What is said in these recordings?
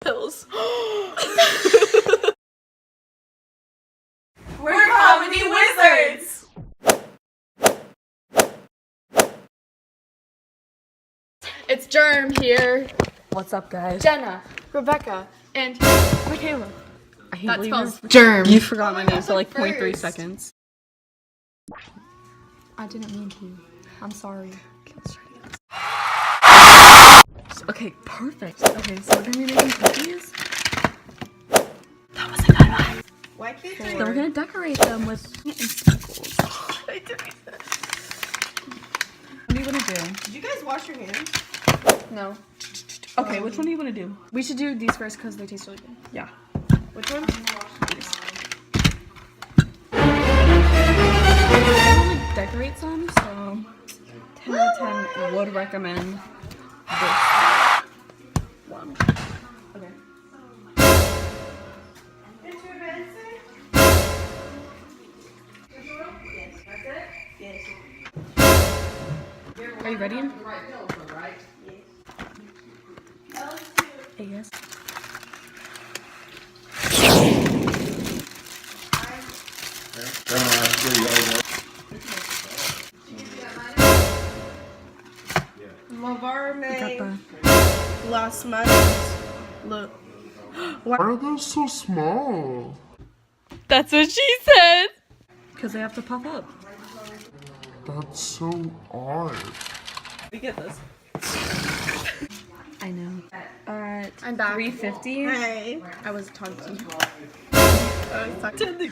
Pills. We're comedy wizards! It's Germ here. What's up, guys? Jenna, Rebecca, and Michaela. I can't That believe spells Germ. you forgot my name for like 0.3 seconds. I didn't mean to. I'm sorry. Let's try again. Okay, perfect. Okay, so we're gonna be making cookies. That was a good one. Why can't Then we're gonna decorate them with sprinkles. I do it? What do you wanna do? Did you guys wash your hands? No. Okay, which one do you wanna do? We should do these first because they taste really good. Yeah. Which one? I want to decorate some, so 10 out of 10 would recommend this one. Okay. Are you ready? Yes. Lavar Got May the Las Manos. Look. Why are those so small? That's what she said. because they have to pop up. That's so odd. We get this. I know. At I'm back. 350, Hey. I was talking to you. I was talking to the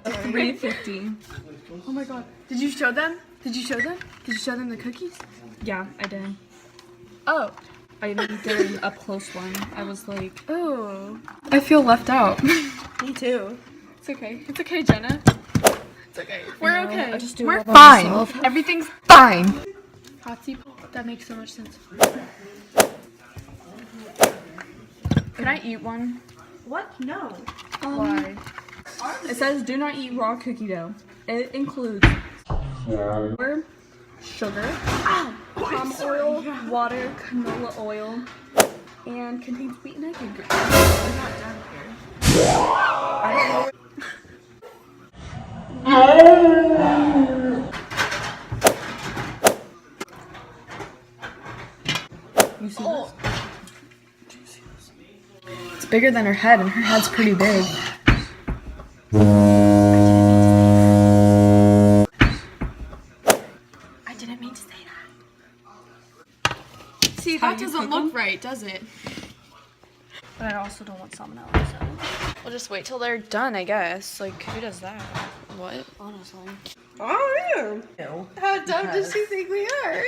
350. Oh my god. Did you show them? Did you show them? Did you show them the cookies? Yeah, I did. Oh. I even did an up close one. I was like, Oh. I feel left out. Me too. It's okay. It's okay, Jenna. It's okay. We're know, okay. I just do We're it all by fine. myself. Everything's fine. Hotsy. That makes so much sense. Can I eat one? What? No. Why? it says do not eat raw cookie dough. It includes flour, sugar, palm oil, water, canola oil, and contains wheat and egg ingredients. I'm not done here. You see this? It's bigger than her head, and her head's pretty big. I didn't mean to say that. See, How that you doesn't pick look them? right, does it? But I also don't want salmonella, so We'll just wait till they're done, I guess. Like, who does that? What? honestly. Oh, yeah. How dumb does she think we are?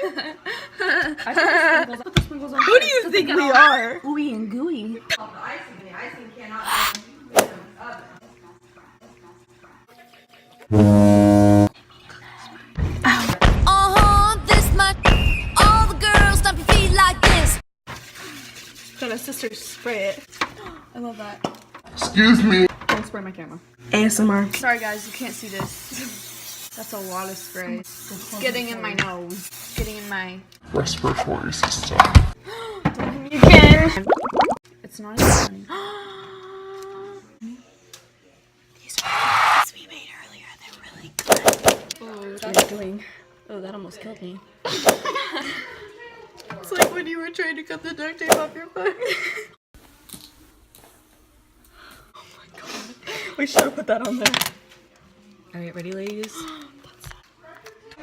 I put the sprinkles on Who do you think we are? ooey and gooey. This much. All the girls stomp your feet like this. Gonna sister spray it. I love that. Excuse me. Don't spray my camera. ASMR. Sorry, guys, you can't see this. That's a lot of spray. It's getting in my nose. It's getting in my... Respiratory system. You can! It's not as funny. These are the we made earlier. They're really good. What are you doing? Oh, that almost killed me. It's like when you were trying to cut the duct tape off your foot. We should have put that on there. Alright, ready, ladies?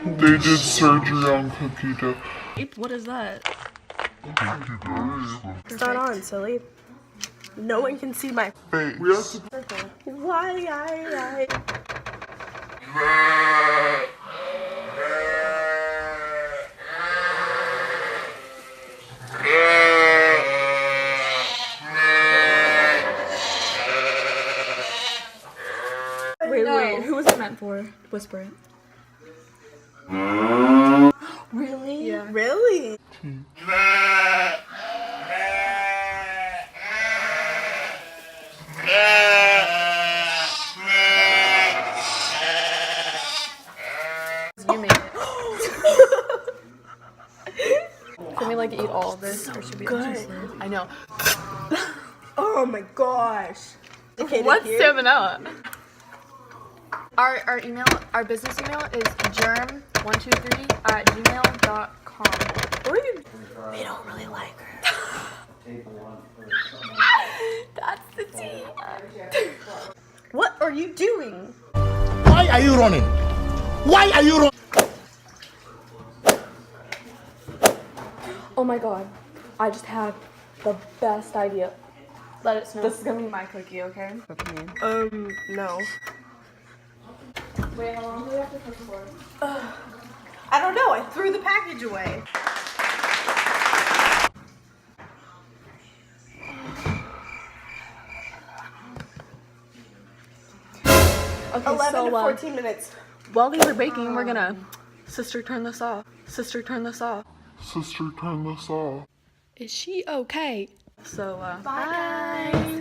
They did surgery on cookie dough. What is that? It's not on, silly. No one can see my Face. We have to circle. Why? Wait, who was it meant for? Whisper it. Really? Yeah. Really? You made it. Can we like eat all of this or should we good. I know. Oh my gosh. Okay, What's here. salmonella? Our email, our business email is germ123@gmail.com. What are you? They don't really like her. That's the tea. What are you doing? Why are you running? Why are you running? Oh my god, I just had the best idea. Let it snow. This is gonna be my cookie, okay? No. Wait, how long do we have to cook for? I don't know. I threw the package away. Okay, 11 so to 14 minutes. While these are baking, we're gonna sister turn this off. Sister turn this off. Sister, turn this off. Is she okay? So Bye, guys.